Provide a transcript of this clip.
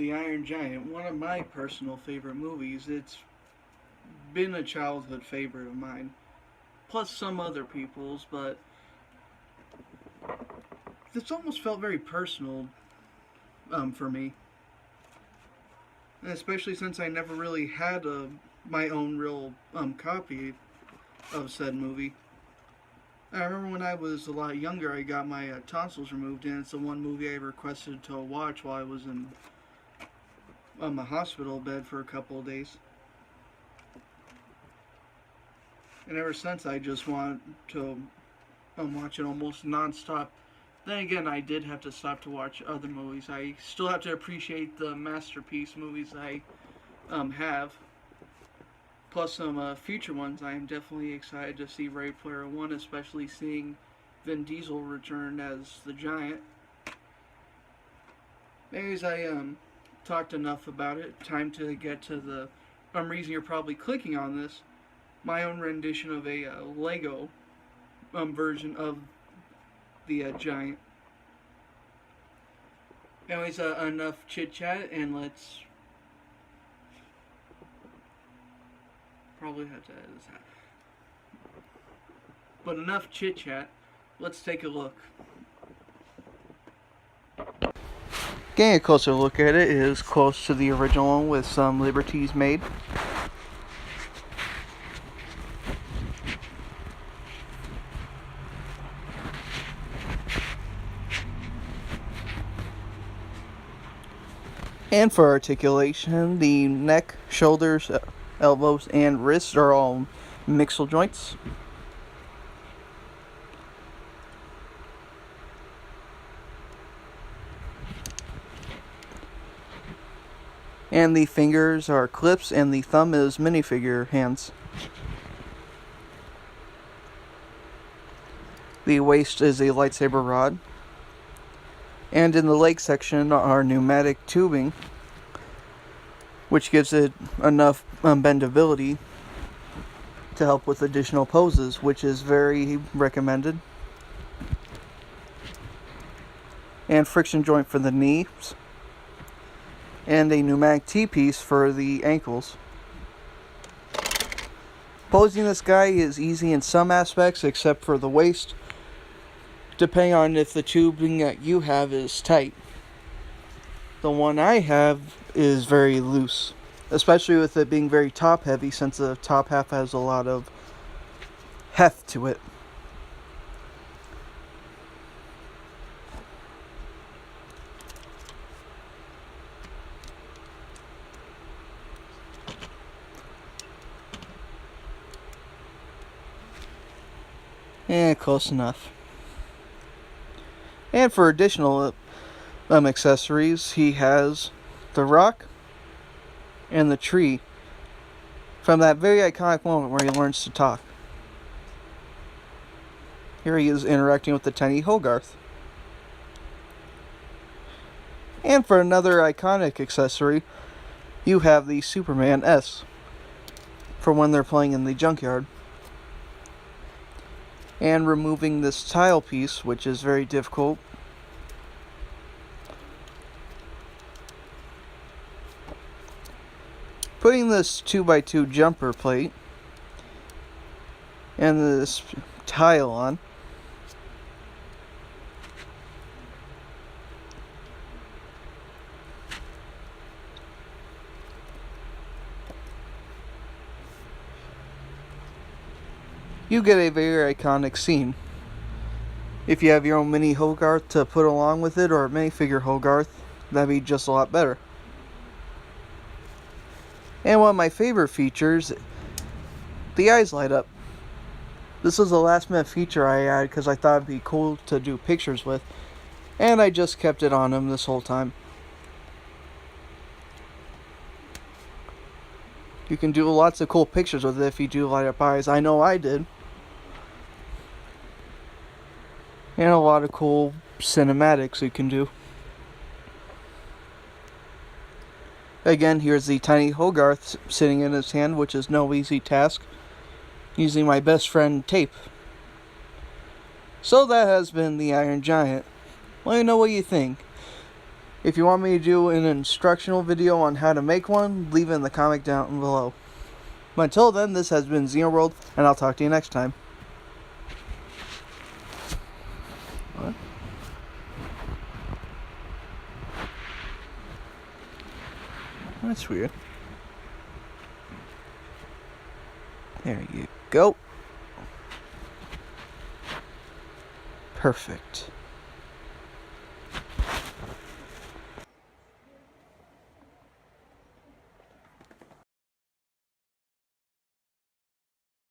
The Iron Giant, one of my personal favorite movies. It's been a childhood favorite of mine, plus some other people's, but it's almost felt very personal for me, and especially since I never really had my own real copy of said movie. I remember when I was a lot younger, I got my tonsils removed, and it's the one movie I requested to watch while I was in a hospital bed for a couple of days. And ever since, I just want to watch it almost nonstop. Then again, I did have to stop to watch other movies. I still have to appreciate the masterpiece movies I have, plus some future ones. I am definitely excited to see Ready Player One, especially seeing Vin Diesel return as the Giant. Anyways, I talked enough about it. Time to get to the reason you're probably clicking on this. My own rendition of a Lego version of the Giant. Anyways, enough chit chat, and let's probably have to edit this out. But enough chit chat. Let's take a look. Getting a closer look at it is close to the original one with some liberties made. And for articulation, the neck, shoulders, elbows, and wrists are all mixal joints. And the fingers are clips, and the thumb is minifigure hands. The waist is a lightsaber rod. And in the leg section are pneumatic tubing, which gives it enough bendability to help with additional poses, which is very recommended. And friction joint for the knees. And a pneumatic T-piece for the ankles. Posing this guy is easy in some aspects, except for the waist, depending on if the tubing that you have is tight. The one I have is very loose, especially with it being very top heavy, since the top half has a lot of heft to it. Close enough. And for additional accessories, he has the rock and the tree from that very iconic moment where he learns to talk. Here he is interacting with the tiny Hogarth. And for another iconic accessory, you have the Superman S for when they're playing in the junkyard. And removing this tile piece, which is very difficult. Putting this 2x2 jumper plate and this tile on. You get a very iconic scene. If you have your own mini Hogarth to put along with it, or a minifigure Hogarth, that'd be just a lot better. And one of my favorite features, the eyes light up. This was a last minute feature I added because I thought it'd be cool to do pictures with, and I just kept it on him this whole time. You can do lots of cool pictures with it if you do light up eyes. I know I did. And a lot of cool cinematics you can do. Again, here's the tiny Hogarth sitting in his hand, which is no easy task, using my best friend tape. So that has been the Iron Giant. Let me know what you think. If you want me to do an instructional video on how to make one, leave it in the comment down below. But until then, this has been Xenoworld, and I'll talk to you next time. What? That's weird. There you go. Perfect.